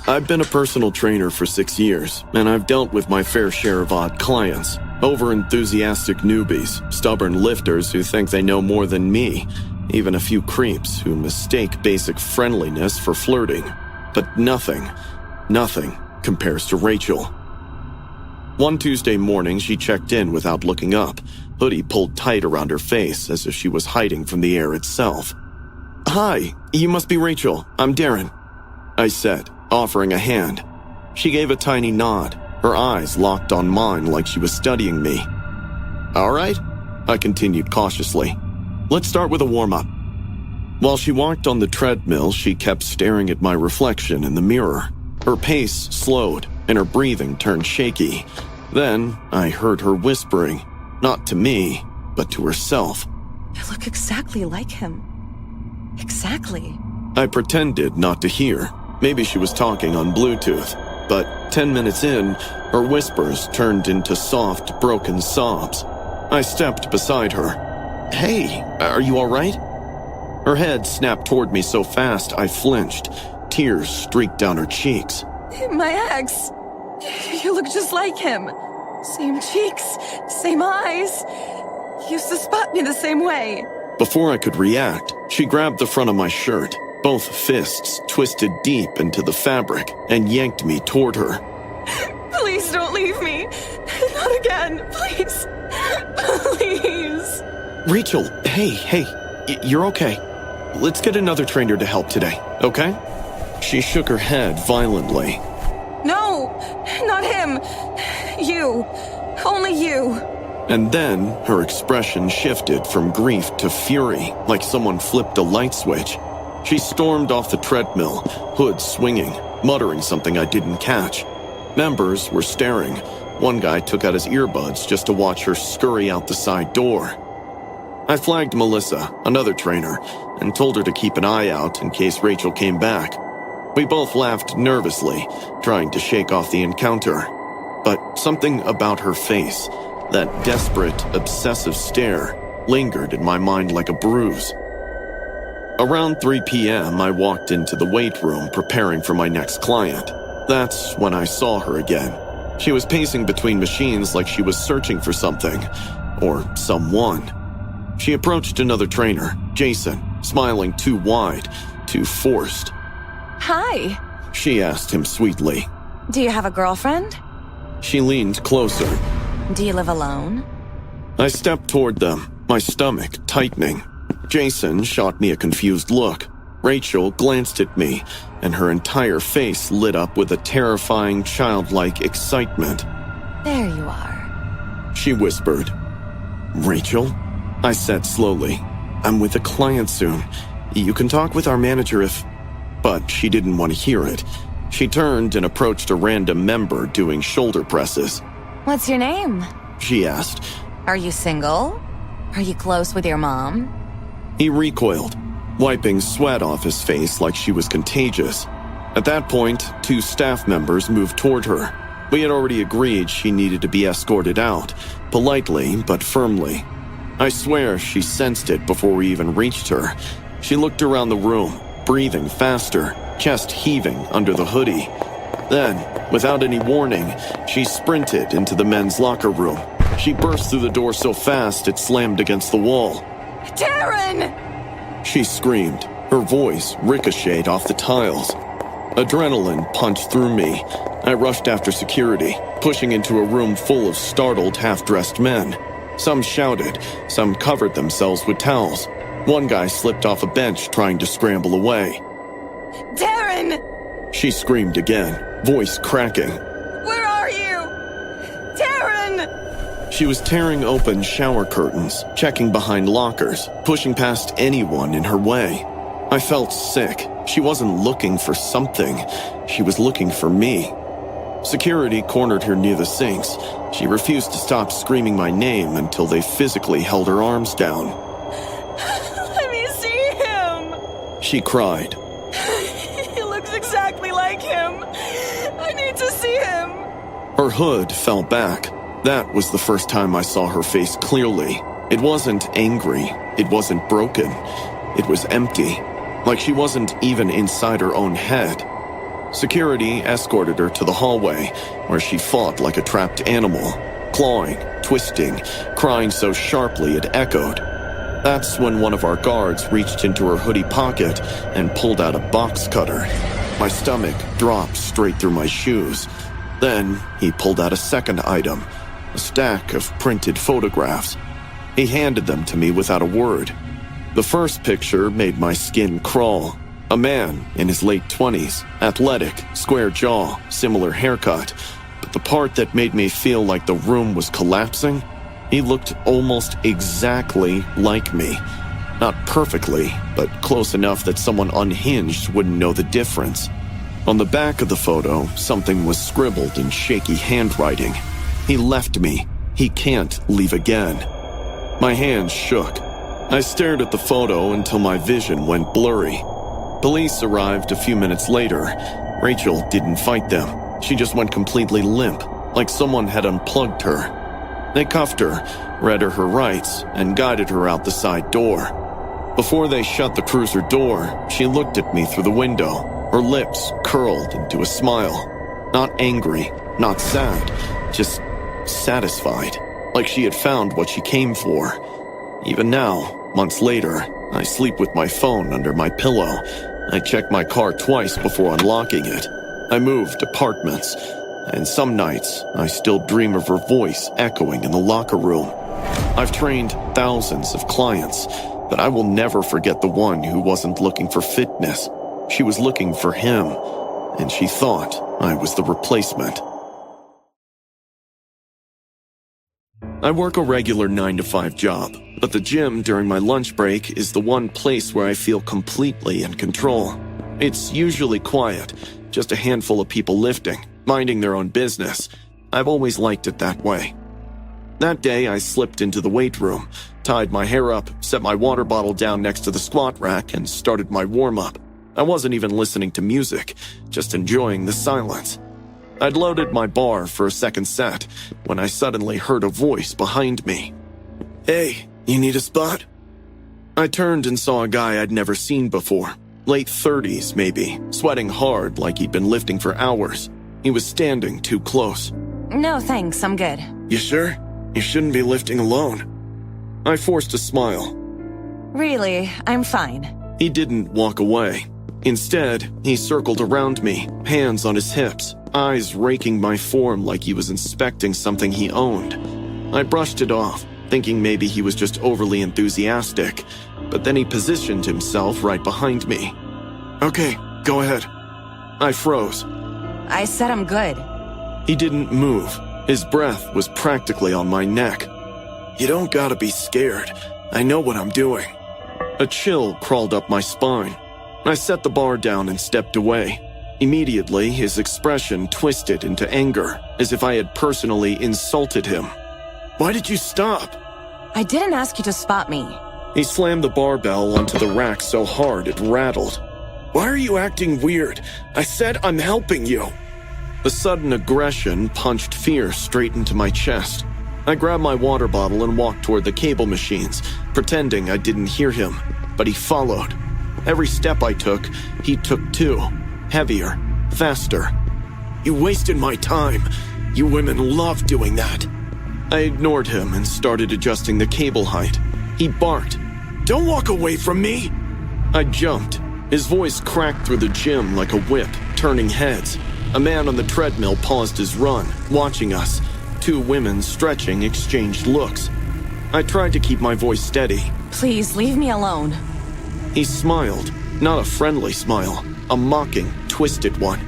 I've been a personal trainer for 6 years, and I've dealt with my fair share of odd clients. Over-enthusiastic newbies, stubborn lifters who think they know more than me, even a few creeps who mistake basic friendliness for flirting. But nothing compares to Rachel. One Tuesday morning, she checked in without looking up, hoodie pulled tight around her face as if she was hiding from the air itself. "Hi, you must be Rachel. I'm Darren," I said, offering a hand. She gave a tiny nod, her eyes locked on mine like she was studying me. "All right," I continued cautiously. "Let's start with a warm-up." While she walked on the treadmill, she kept staring at my reflection in the mirror. Her pace slowed, and her breathing turned shaky. Then I heard her whispering, not to me, but to herself. "You look exactly like him. Exactly." I pretended not to hear. Maybe she was talking on Bluetooth. But 10 minutes in, her whispers turned into soft, broken sobs. I stepped beside her. "Hey, are you all right?" Her head snapped toward me so fast I flinched. Tears streaked down her cheeks. "My ex. You look just like him. Same cheeks, same eyes. Used to spot me the same way." Before I could react, she grabbed the front of my shirt, both fists twisted deep into the fabric, and yanked me toward her. "Please don't leave me. Not again, please. Please." "Rachel, hey, you're okay. Let's get another trainer to help today, okay?" She shook her head violently. "No, not him. You. Only you." And then her expression shifted from grief to fury, like someone flipped a light switch. She stormed off the treadmill, hood swinging, muttering something I didn't catch. Members were staring. One guy took out his earbuds just to watch her scurry out the side door. I flagged Melissa, another trainer, and told her to keep an eye out in case Rachel came back. We both laughed nervously, trying to shake off the encounter. But something about her face, that desperate, obsessive stare, lingered in my mind like a bruise. Around 3 p.m., I walked into the weight room preparing for my next client. That's when I saw her again. She was pacing between machines like she was searching for something, or someone. She approached another trainer, Jason, smiling too wide, too forced. "Hi. She asked him sweetly. Do you have a girlfriend? She leaned closer. Do you live alone?" I stepped toward them, my stomach tightening. Jason shot me a confused look. Rachel glanced at me, and her entire face lit up with a terrifying, childlike excitement. "There you are," she whispered. "Rachel?" I said slowly. "I'm with a client soon. You can talk with our manager if..." But she didn't want to hear it. She turned and approached a random member doing shoulder presses. "What's your name?" she asked. "Are you single? Are you close with your mom?" He recoiled, wiping sweat off his face like she was contagious. At that point, 2 staff members moved toward her. We had already agreed she needed to be escorted out, politely but firmly. I swear she sensed it before we even reached her. She looked around the room, breathing faster, chest heaving under the hoodie. Then, without any warning, she sprinted into the men's locker room. She burst through the door so fast it slammed against the wall. "Darren!" She screamed, her voice ricocheted off the tiles. Adrenaline punched through me. I rushed after security, pushing into a room full of startled, half-dressed men. Some shouted, some covered themselves with towels. One guy slipped off a bench trying to scramble away. "Darren!" She screamed again, voice cracking. "Where are you? Darren!" She was tearing open shower curtains, checking behind lockers, pushing past anyone in her way. I felt sick. She wasn't looking for something. She was looking for me. Security cornered her near the sinks. She refused to stop screaming my name until they physically held her arms down. "Let me see him!" She cried. "He looks exactly like him. I need to see him." Her hood fell back. That was the first time I saw her face clearly. It wasn't angry. It wasn't broken. It was empty, like she wasn't even inside her own head. Security escorted her to the hallway, where she fought like a trapped animal, clawing, twisting, crying so sharply it echoed. That's when one of our guards reached into her hoodie pocket and pulled out a box cutter. My stomach dropped straight through my shoes. Then he pulled out a second item, a stack of printed photographs. He handed them to me without a word. The first picture made my skin crawl. A man in his late 20s, athletic, square jaw, similar haircut. But the part that made me feel like the room was collapsing, he looked almost exactly like me. Not perfectly, but close enough that someone unhinged wouldn't know the difference. On the back of the photo, something was scribbled in shaky handwriting. He left me. He can't leave again. My hands shook. I stared at the photo until my vision went blurry. Police arrived a few minutes later. Rachel didn't fight them. She just went completely limp, like someone had unplugged her. They cuffed her, read her rights, and guided her out the side door. Before they shut the cruiser door, she looked at me through the window, her lips curled into a smile. Not angry, not sad, just satisfied, like she had found what she came for. Even now, months later, I sleep with my phone under my pillow. I check my car twice before unlocking it. I moved apartments, and some nights I still dream of her voice echoing in the locker room. I've trained thousands of clients, but I will never forget the one who wasn't looking for fitness. She was looking for him, and she thought I was the replacement. I work a regular 9-to-5 job, but the gym during my lunch break is the one place where I feel completely in control. It's usually quiet, just a handful of people lifting, minding their own business. I've always liked it that way. That day, I slipped into the weight room, tied my hair up, set my water bottle down next to the squat rack, and started my warm-up. I wasn't even listening to music, just enjoying the silence. I'd loaded my bar for a second set when I suddenly heard a voice behind me. "Hey, you need a spot?" I turned and saw a guy I'd never seen before. Late 30s, maybe, sweating hard like he'd been lifting for hours. He was standing too close. No, thanks. I'm good. "You sure? You shouldn't be lifting alone." I forced a smile. Really, I'm fine. He didn't walk away. Instead, he circled around me, hands on his hips, eyes raking my form like he was inspecting something he owned. I brushed it off, thinking maybe he was just overly enthusiastic, but then he positioned himself right behind me. "Okay, go ahead." I froze. I said I'm good. He didn't move. His breath was practically on my neck. "You don't gotta be scared. I know what I'm doing." A chill crawled up my spine. I set the bar down and stepped away. Immediately, his expression twisted into anger, as if I had personally insulted him. "Why did you stop?" I didn't ask you to spot me. He slammed the barbell onto the rack so hard it rattled. "Why are you acting weird? I said I'm helping you." The sudden aggression punched fear straight into my chest. I grabbed my water bottle and walked toward the cable machines, pretending I didn't hear him, but he followed. Every step I took, he took too. Heavier, faster. "You wasted my time. You women love doing that." I ignored him and started adjusting the cable height. He barked, "Don't walk away from me!" I jumped. His voice cracked through the gym like a whip, turning heads. A man on the treadmill paused his run, watching us. Two women stretching exchanged looks. I tried to keep my voice steady. Please, leave me alone. He smiled, not a friendly smile, a mocking, twisted one.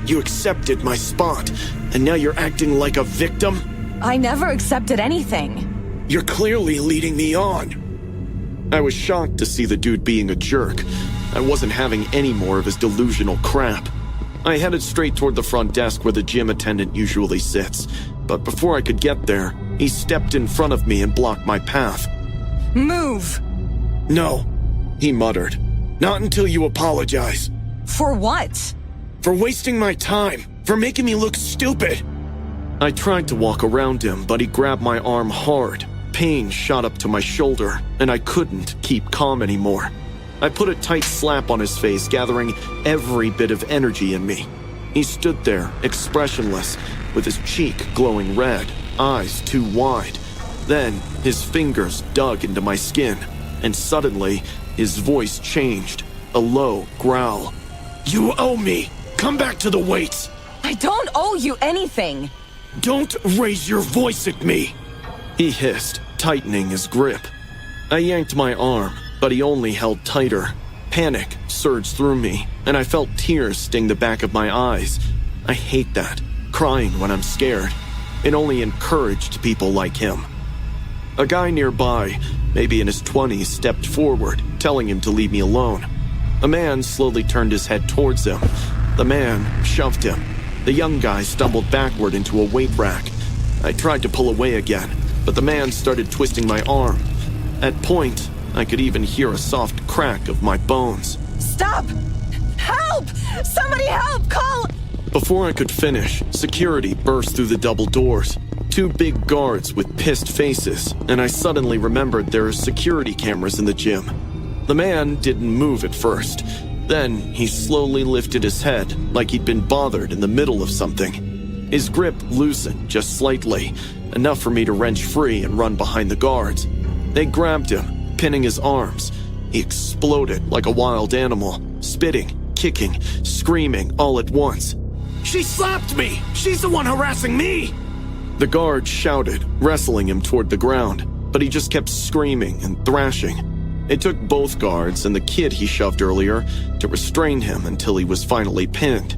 "You accepted my spot, and now you're acting like a victim?" I never accepted anything. "You're clearly leading me on." I was shocked to see the dude being a jerk. I wasn't having any more of his delusional crap. I headed straight toward the front desk where the gym attendant usually sits, but before I could get there, he stepped in front of me and blocked my path. Move! "No," he muttered. "Not until you apologize." For what? "For wasting my time, for making me look stupid." I tried to walk around him, but he grabbed my arm hard. Pain shot up to my shoulder, and I couldn't keep calm anymore. I put a tight slap on his face, gathering every bit of energy in me. He stood there, expressionless, with his cheek glowing red, eyes too wide. Then, his fingers dug into my skin, and suddenly, his voice changed, a low growl. "You owe me! Come back to the weights!" I don't owe you anything. "Don't raise your voice at me!" he hissed, tightening his grip. I yanked my arm, but he only held tighter. Panic surged through me, and I felt tears sting the back of my eyes. I hate that, crying when I'm scared. It only encouraged people like him. A guy nearby, maybe in his 20s, stepped forward, telling him to leave me alone. A man slowly turned his head towards him. The man shoved him. The young guy stumbled backward into a weight rack. I tried to pull away again, but the man started twisting my arm. At point, I could even hear a soft crack of my bones. Stop! Help! Somebody help! Call! Before I could finish, security burst through the double doors. Two big guards with pissed faces, and I suddenly remembered there are security cameras in the gym. The man didn't move at first. Then he slowly lifted his head like he'd been bothered in the middle of something. His grip loosened just slightly, enough for me to wrench free and run behind the guards. They grabbed him, pinning his arms. He exploded like a wild animal, spitting, kicking, screaming all at once. "She slapped me! She's the one harassing me!" The guard shouted, wrestling him toward the ground, but he just kept screaming and thrashing. It took both guards and the kid he shoved earlier to restrain him until he was finally pinned.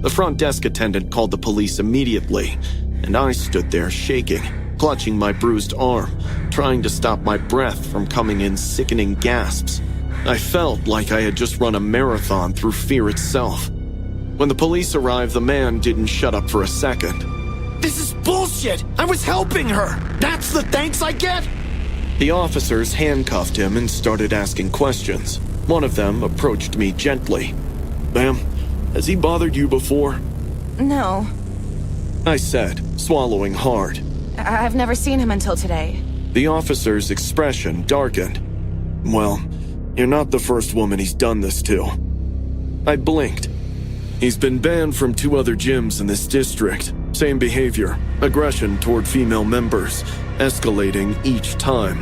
The front desk attendant called the police immediately, and I stood there shaking, clutching my bruised arm, trying to stop my breath from coming in sickening gasps. I felt like I had just run a marathon through fear itself. When the police arrived, the man didn't shut up for a second. "This is bullshit! I was helping her! That's the thanks I get?" The officers handcuffed him and started asking questions. One of them approached me gently. "Ma'am, has he bothered you before?" No. I said, swallowing hard. I've never seen him until today. The officer's expression darkened. "Well, you're not the first woman he's done this to." I blinked. "He's been banned from 2 other gyms in this district. Same behavior, aggression toward female members, escalating each time."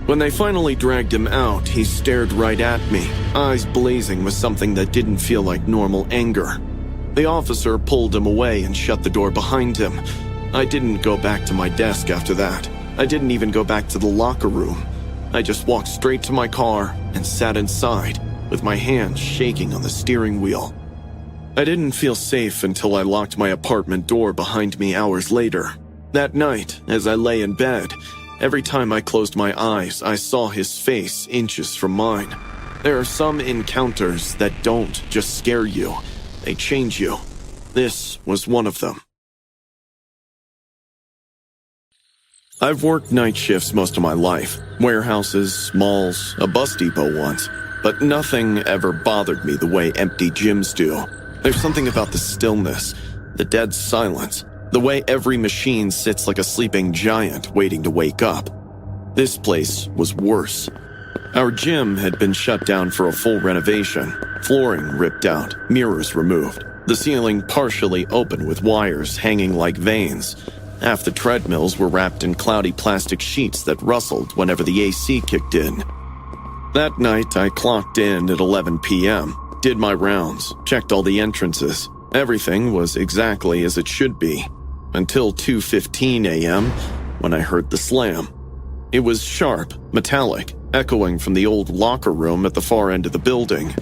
When they finally dragged him out, he stared right at me, eyes blazing with something that didn't feel like normal anger. The officer pulled him away and shut the door behind him. I didn't go back to my desk after that. I didn't even go back to the locker room. I just walked straight to my car and sat inside, with my hands shaking on the steering wheel. I didn't feel safe until I locked my apartment door behind me hours later. That night, as I lay in bed, every time I closed my eyes, I saw his face inches from mine. There are some encounters that don't just scare you, they change you. This was one of them. I've worked night shifts most of my life. Warehouses, malls, a bus depot once. But nothing ever bothered me the way empty gyms do. There's something about the stillness, the dead silence, the way every machine sits like a sleeping giant waiting to wake up. This place was worse. Our gym had been shut down for a full renovation, flooring ripped out, mirrors removed, the ceiling partially open with wires hanging like veins. Half the treadmills were wrapped in cloudy plastic sheets that rustled whenever the AC kicked in. That night, I clocked in at 11 p.m., did my rounds, checked all the entrances. Everything was exactly as it should be, until 2:15 a.m., when I heard the slam. It was sharp, metallic, echoing from the old locker room at the far end of the building.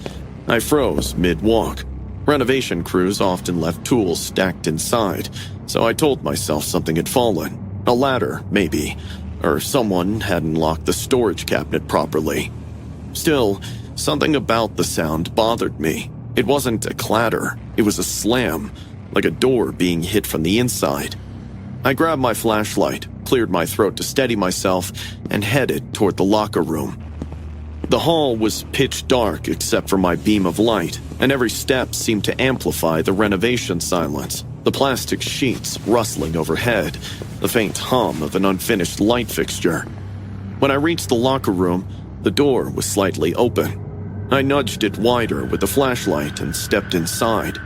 I froze mid-walk. Renovation crews often left tools stacked inside, so I told myself something had fallen. A ladder, maybe, or someone hadn't locked the storage cabinet properly. Still, something about the sound bothered me. It wasn't a clatter, it was a slam, like a door being hit from the inside. I grabbed my flashlight, cleared my throat to steady myself, and headed toward the locker room. The hall was pitch dark except for my beam of light, and every step seemed to amplify the renovation silence. The plastic sheets rustling overhead, the faint hum of an unfinished light fixture. When I reached the locker room, The door was slightly open. I nudged it wider with the flashlight and stepped inside.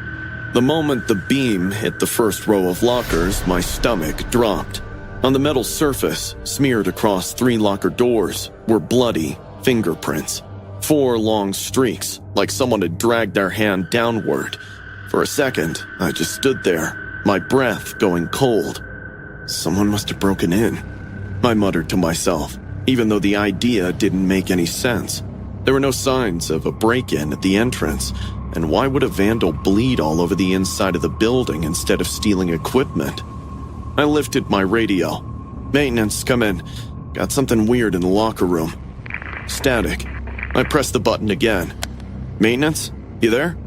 The moment the beam hit the first row of lockers, my stomach dropped. On the metal surface, smeared across 3 locker doors, were bloody fingerprints. 4 long streaks, like someone had dragged their hand downward. For a second, I just stood there, my breath going cold. Someone must have broken in, I muttered to myself, even though the idea didn't make any sense. There were no signs of a break-in at the entrance, and why would a vandal bleed all over the inside of the building instead of stealing equipment? I lifted my radio. "Maintenance, come in. Got something weird in the locker room." Static. I pressed the button again. "Maintenance? You there?"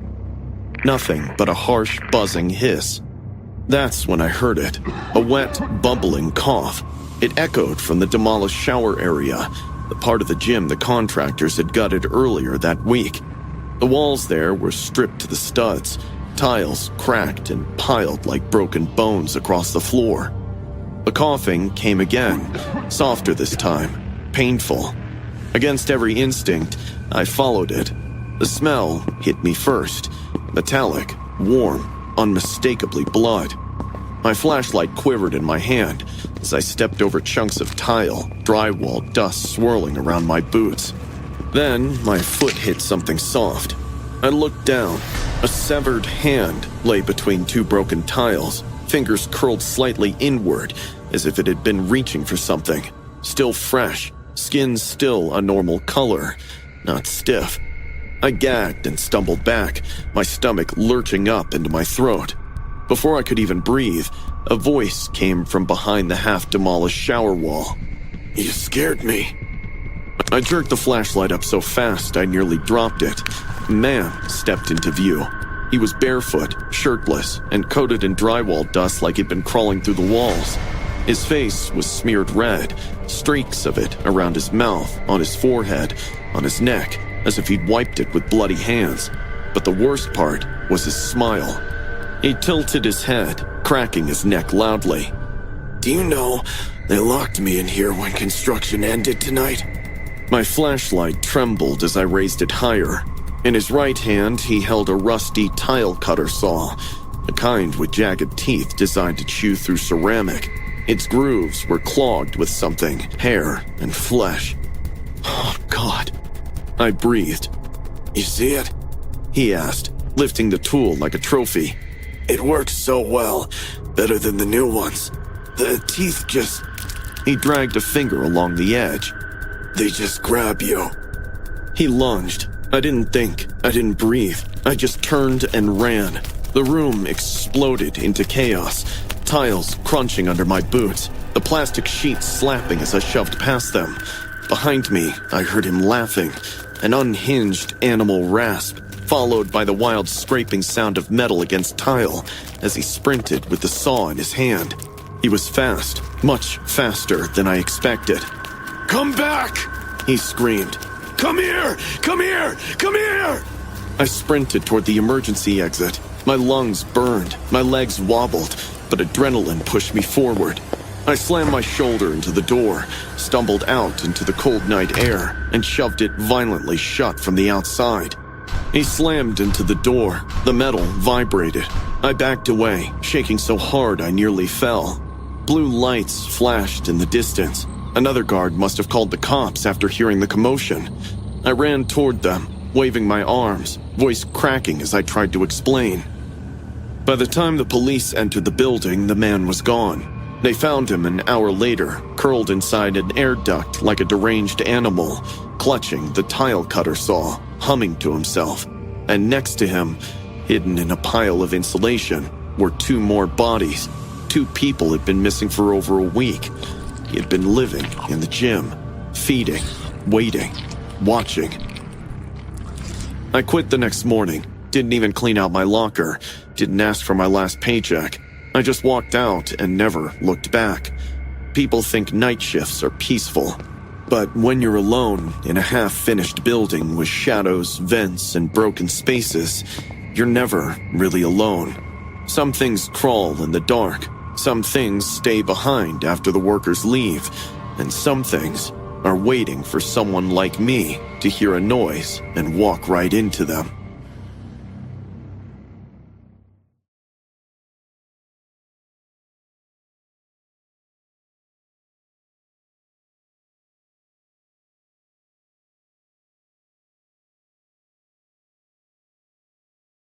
Nothing but a harsh, buzzing hiss. That's when I heard it. A wet, bubbling cough. It echoed from the demolished shower area, the part of the gym the contractors had gutted earlier that week. The walls there were stripped to the studs, tiles cracked and piled like broken bones across the floor. The coughing came again, softer this time, painful. Against every instinct, I followed it. The smell hit me first, metallic, warm, unmistakably blood. My flashlight quivered in my hand as I stepped over chunks of tile, drywall dust swirling around my boots. Then my foot hit something soft. I looked down. A severed hand lay between 2 broken tiles, fingers curled slightly inward as if it had been reaching for something. Still fresh, skin still a normal color, not stiff. I gagged and stumbled back, my stomach lurching up into my throat. Before I could even breathe, a voice came from behind the half-demolished shower wall. "You scared me." I jerked the flashlight up so fast I nearly dropped it. A man stepped into view. He was barefoot, shirtless, and coated in drywall dust like he'd been crawling through the walls. His face was smeared red, streaks of it around his mouth, on his forehead, on his neck, as if he'd wiped it with bloody hands. But the worst part was his smile. He tilted his head, cracking his neck loudly. "Do you know, they locked me in here when construction ended tonight?" My flashlight trembled as I raised it higher. In his right hand, he held a rusty tile cutter saw, the kind with jagged teeth designed to chew through ceramic. Its grooves were clogged with something, hair and flesh. "Oh, God." I breathed. "You see it?" he asked, lifting the tool like a trophy. "It works so well, better than the new ones. The teeth just..." He dragged a finger along the edge. "They just grab you." He lunged. I didn't think. I didn't breathe. I just turned and ran. The room exploded into chaos, tiles crunching under my boots, the plastic sheets slapping as I shoved past them. Behind me, I heard him laughing, an unhinged animal rasp, followed by the wild scraping sound of metal against tile as he sprinted with the saw in his hand. He was fast, much faster than I expected. "Come back!" he screamed. "Come here! Come here! Come here!" I sprinted toward the emergency exit. My lungs burned, my legs wobbled, but adrenaline pushed me forward. I slammed my shoulder into the door, stumbled out into the cold night air, and shoved it violently shut from the outside. He slammed into the door. The metal vibrated. I backed away, shaking so hard I nearly fell. Blue lights flashed in the distance. Another guard must have called the cops after hearing the commotion. I ran toward them, waving my arms, voice cracking as I tried to explain. By the time the police entered the building, the man was gone. They found him an hour later, curled inside an air duct like a deranged animal, clutching the tile cutter saw, humming to himself. And next to him, hidden in a pile of insulation, were 2 more bodies. 2 people had been missing for over a week. He had been living in the gym, feeding, waiting, watching. I quit the next morning, didn't even clean out my locker, didn't ask for my last paycheck. I just walked out and never looked back. People think night shifts are peaceful, but when you're alone in a half-finished building with shadows, vents, and broken spaces, you're never really alone. Some things crawl in the dark. Some things stay behind after the workers leave, and some things are waiting for someone like me to hear a noise and walk right into them.